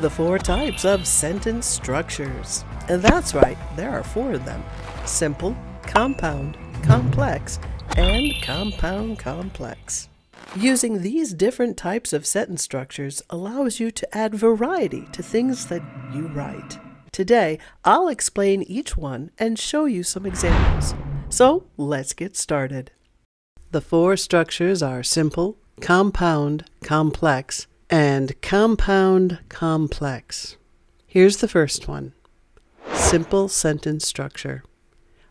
The four types of sentence structures. And that's right, there are four of them: simple, compound, complex, and compound complex. Using these different types of sentence structures allows you to add variety to things that you write. Today, I'll explain each one and show you some examples. So, let's get started. The four structures are simple, compound, complex, and compound complex. Here's the first one: simple sentence structure.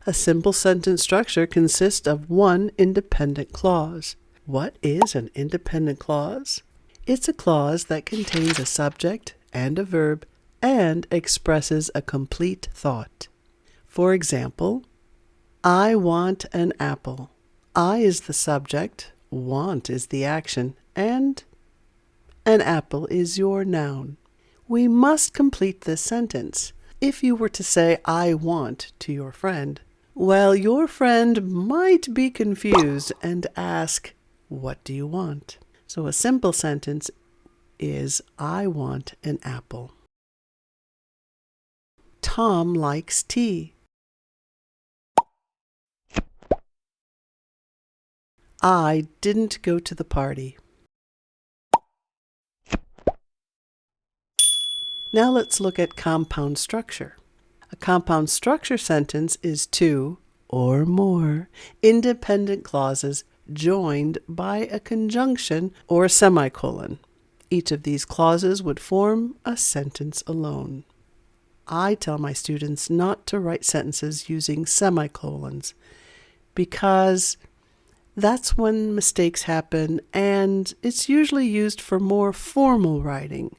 A simple sentence structure consists of one independent clause. What is an independent clause? It's a clause that contains a subject and a verb and expresses a complete thought. For example, I want an apple. I is the subject, want is the action, and an apple is your noun. We must complete this sentence. If you were to say I want to your friend, well, your friend might be confused and ask, what do you want? So a simple sentence is I want an apple. Tom likes tea. I didn't go to the party. Now let's look at compound structure. A compound structure sentence is two or more independent clauses joined by a conjunction or semicolon. Each of these clauses would form a sentence alone. I tell my students not to write sentences using semicolons because that's when mistakes happen, and it's usually used for more formal writing.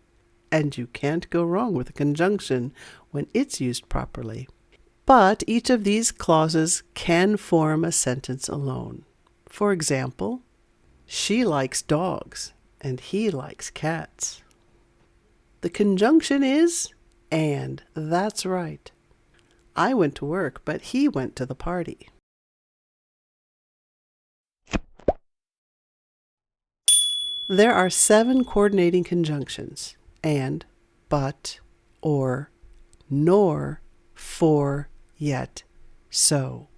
And you can't go wrong with a conjunction when it's used properly. But each of these clauses can form a sentence alone. For example, she likes dogs and he likes cats. The conjunction is and. That's right. I went to work, but he went to the party. There are 7 coordinating conjunctions: and, but, or, nor, for, yet, so.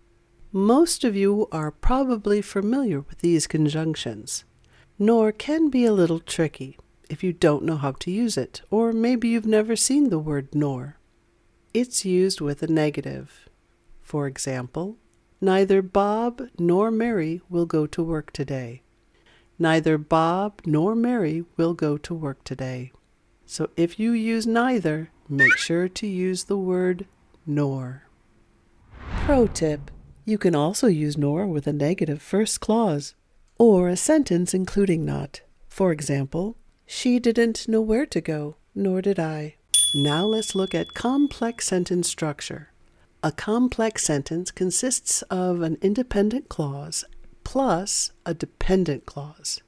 Most of you are probably familiar with these conjunctions. Nor can be a little tricky if you don't know how to use it, or maybe you've never seen the word nor. It's used with a negative. For example, neither Bob nor Mary will go to work today. Neither Bob nor Mary will go to work today. So if you use neither, make sure to use the word nor. Pro tip: you can also use nor with a negative first clause, or a sentence including not. For example, she didn't know where to go, nor did I. Now let's look at complex sentence structure. A complex sentence consists of an independent clause plus a dependent clause.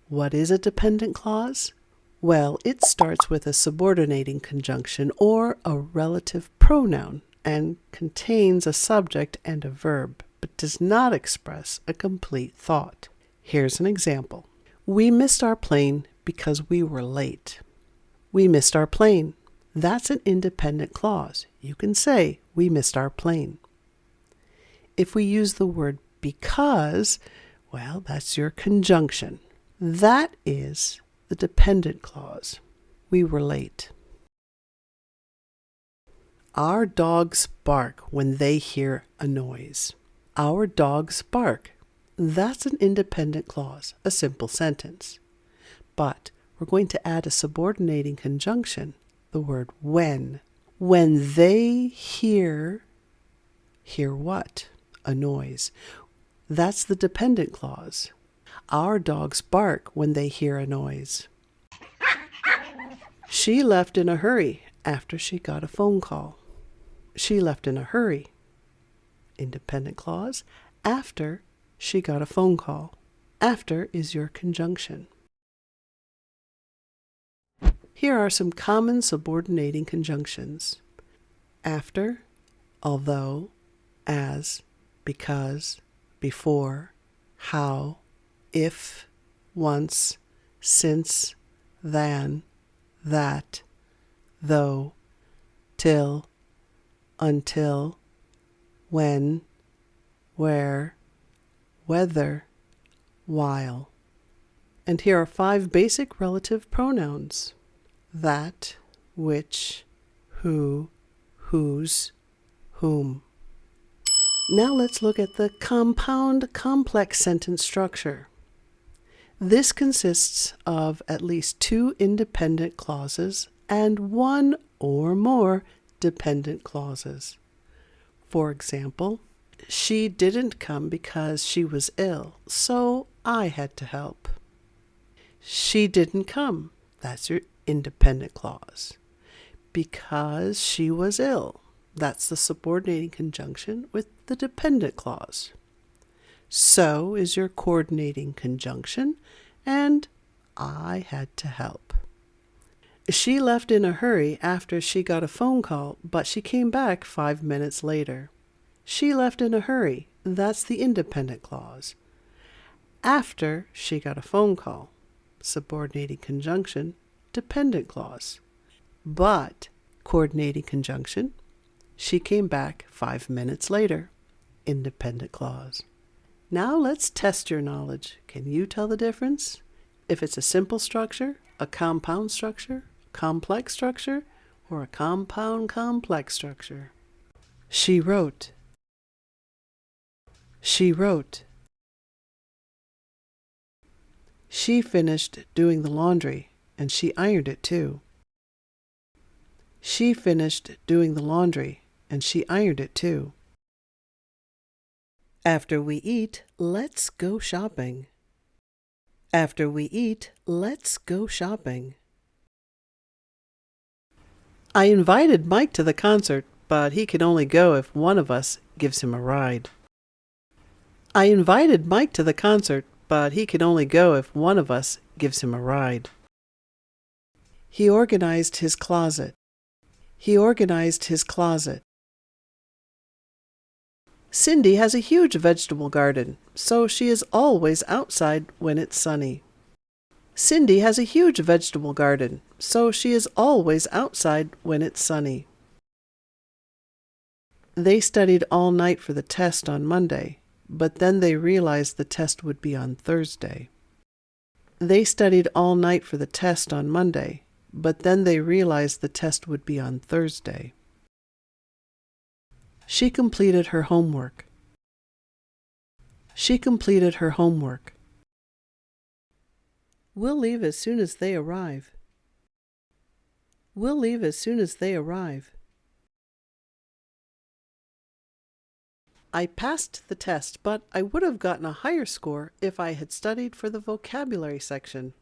What is a dependent clause? Well, it starts with a subordinating conjunction or a relative pronoun and contains a subject and a verb, but does not express a complete thought. Here's an example. We missed our plane because we were late. We missed our plane. That's an independent clause. You can say, we missed our plane. If we use the word because, well, that's your conjunction. That is the dependent clause. We were late. Our dogs bark when they hear a noise. Our dogs bark. That's an independent clause, a simple sentence. But we're going to add a subordinating conjunction, the word when. When they hear what? A noise. That's the dependent clause. Our dogs bark when they hear a noise. She left in a hurry after she got a phone call. She left in a hurry. Independent clause. After she got a phone call. After is your conjunction. Here are some common subordinating conjunctions: after, although, as, because, before, how, if, once, since, than, that, though, till, until, when, where, whether, while. And here are 5 basic relative pronouns: that, which, who, whose, whom. Now let's look at the compound complex sentence structure. This consists of at least 2 independent clauses and 1 or more dependent clauses. For example, she didn't come because she was ill, so I had to help. She didn't come. That's your independent clause. Because she was ill. That's the subordinating conjunction with the dependent clause. So is your coordinating conjunction, and I had to help. She left in a hurry after she got a phone call, but she came back 5 minutes later. She left in a hurry. That's the independent clause. After she got a phone call. Subordinating conjunction, dependent clause. But, coordinating conjunction, she came back 5 minutes later. Independent clause. Now let's test your knowledge. Can you tell the difference? If it's a simple structure, a compound structure, complex structure, or a compound complex structure? She wrote. She wrote. She finished doing the laundry, and she ironed it too. She finished doing the laundry, and she ironed it too. After we eat, let's go shopping. After we eat, let's go shopping. I invited Mike to the concert, but he can only go if one of us gives him a ride. I invited Mike to the concert, but he can only go if one of us gives him a ride. He organized his closet. He organized his closet. Cindy has a huge vegetable garden, so she is always outside when it's sunny. Cindy has a huge vegetable garden, so she is always outside when it's sunny. They studied all night for the test on Monday, but then they realized the test would be on Thursday. They studied all night for the test on Monday, but then they realized the test would be on Thursday. She completed her homework. She completed her homework. We'll leave as soon as they arrive. We'll leave as soon as they arrive. I passed the test, but I would have gotten a higher score if I had studied for the vocabulary section.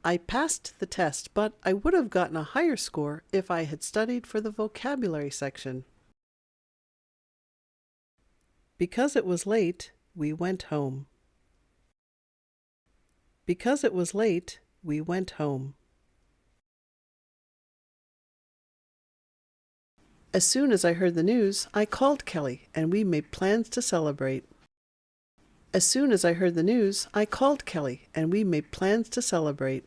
I passed the test, but I would have gotten a higher score if I had studied for the vocabulary section. Because it was late, we went home. Because it was late, we went home. As soon as I heard the news, I called Kelly and we made plans to celebrate. As soon as I heard the news, I called Kelly and we made plans to celebrate.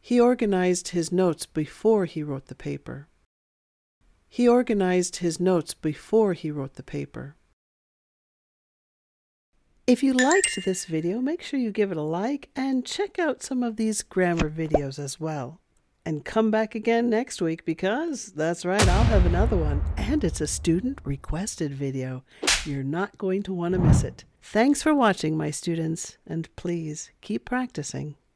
He organized his notes before he wrote the paper. He organized his notes before he wrote the paper. If you liked this video, make sure you give it a like and check out some of these grammar videos as well. And come back again next week because, that's right, I'll have another one. And it's a student-requested video. You're not going to want to miss it. Thanks for watching, my students, and please keep practicing.